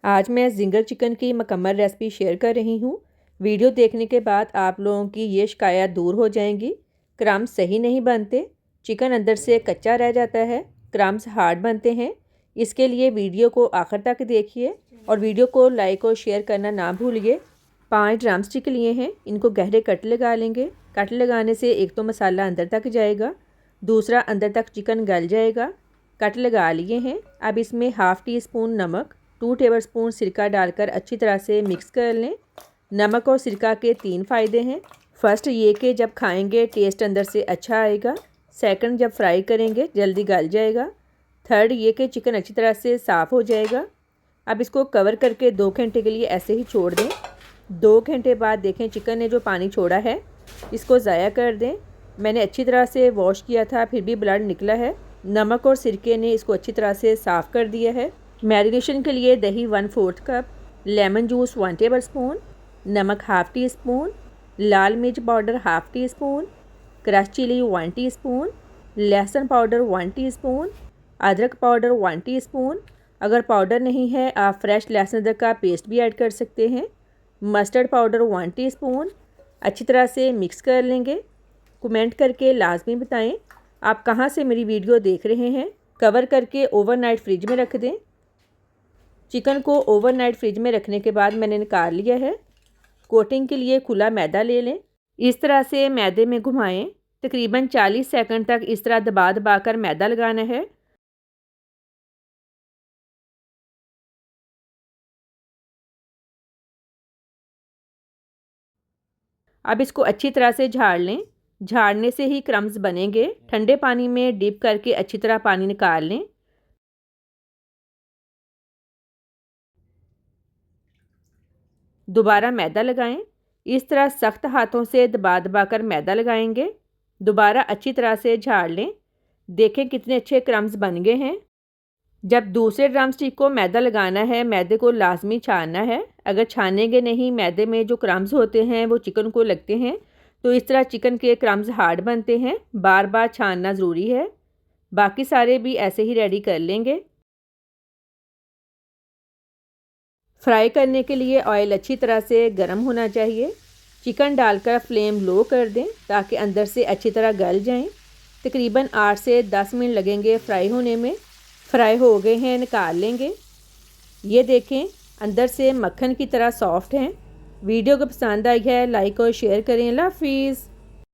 आज मैं ginger chicken की मुकम्मल रेसिपी शेयर कर रही हूँ। वीडियो देखने के बाद आप लोगों की ये शिकायत दूर हो जाएंगी। क्रम्स सही नहीं बनते, चिकन अंदर से कच्चा रह जाता है, क्रम्स हार्ड बनते हैं। इसके लिए वीडियो को आखिर तक देखिए और वीडियो को लाइक और शेयर करना ना भूलिए। 5 ड्रम स्टिक लिए हैं, इनको गहरे कट लगा लेंगे। कट लगाने से एक तो मसाला अंदर तक जाएगा, दूसरा अंदर तक चिकन गल जाएगा। कट लगा लिए हैं। अब इसमें हाफ़ टी स्पून नमक, 2 टेबलस्पून सिरका डालकर अच्छी तरह से मिक्स कर लें। नमक और सिरका के 3 फ़ायदे हैं। फर्स्ट ये कि जब खाएंगे टेस्ट अंदर से अच्छा आएगा। सेकंड, जब फ्राई करेंगे जल्दी गल जाएगा। थर्ड ये कि चिकन अच्छी तरह से साफ़ हो जाएगा। अब इसको कवर करके 2 घंटे के लिए ऐसे ही छोड़ दें। 2 घंटे बाद देखें चिकन ने जो पानी छोड़ा है इसको ज़ाया कर दें। मैंने अच्छी तरह से वॉश किया था, फिर भी ब्लड निकला है। नमक और सिरके ने इसको अच्छी तरह से साफ़ कर दिया है। मैरिनेशन के लिए दही 1/4 कप, लेमन जूस 1 टेबलस्पून, नमक हाफ़ टी स्पून, लाल मिर्च powder half teaspoon, crush chilli 1 teaspoon, लहसुन पाउडर 1 टीस्पून, अदरक पाउडर 1 टीस्पून। अगर पाउडर नहीं है आप फ्रेश लहसुन अदरक का पेस्ट भी ऐड कर सकते हैं। Mustard powder 1 teaspoon. अच्छी तरह से मिक्स कर लेंगे। कमेंट करके लाजमी बताएं आप कहां से मेरी वीडियो देख रहे हैं। कवर करके ओवरनाइट फ्रिज में रख दें। चिकन को ओवरनाइट फ्रिज में रखने के बाद मैंने निकाल लिया है। कोटिंग के लिए खुला मैदा ले लें। इस तरह से मैदे में घुमाएं। तकरीबन 40 सेकंड तक इस तरह दबा दबा कर मैदा लगाना है। अब इसको अच्छी तरह से झाड़ लें। झाड़ने से ही क्रम्स बनेंगे। ठंडे पानी में डिप करके अच्छी तरह पानी निकाल लें। दोबारा मैदा लगाएं। इस तरह सख्त हाथों से दबा दबा कर मैदा लगाएंगे। दोबारा अच्छी तरह से झाड़ लें। देखें कितने अच्छे क्रम्स बन गए हैं। जब दूसरे ड्रम स्टिक को मैदा लगाना है, मैदे को लाजमी छानना है। अगर छानेंगे नहीं मैदे में जो क्रम्स होते हैं वो चिकन को लगते हैं, तो इस तरह चिकन के क्रम्स हार्ड बनते हैं। बार बार छानना ज़रूरी है। बाकी सारे भी ऐसे ही रेडी कर लेंगे। फ्राई करने के लिए ऑयल अच्छी तरह से गर्म होना चाहिए। चिकन डालकर फ्लेम लो कर दें ताकि अंदर से अच्छी तरह गल जाएं। तकरीबन 8 से 10 मिनट लगेंगे फ्राई होने में। फ्राई हो गए हैं, निकाल लेंगे। ये देखें अंदर से मक्खन की तरह सॉफ्ट हैं। वीडियो को पसंद आई है लाइक और शेयर करें। अल्लाह हाफिज़।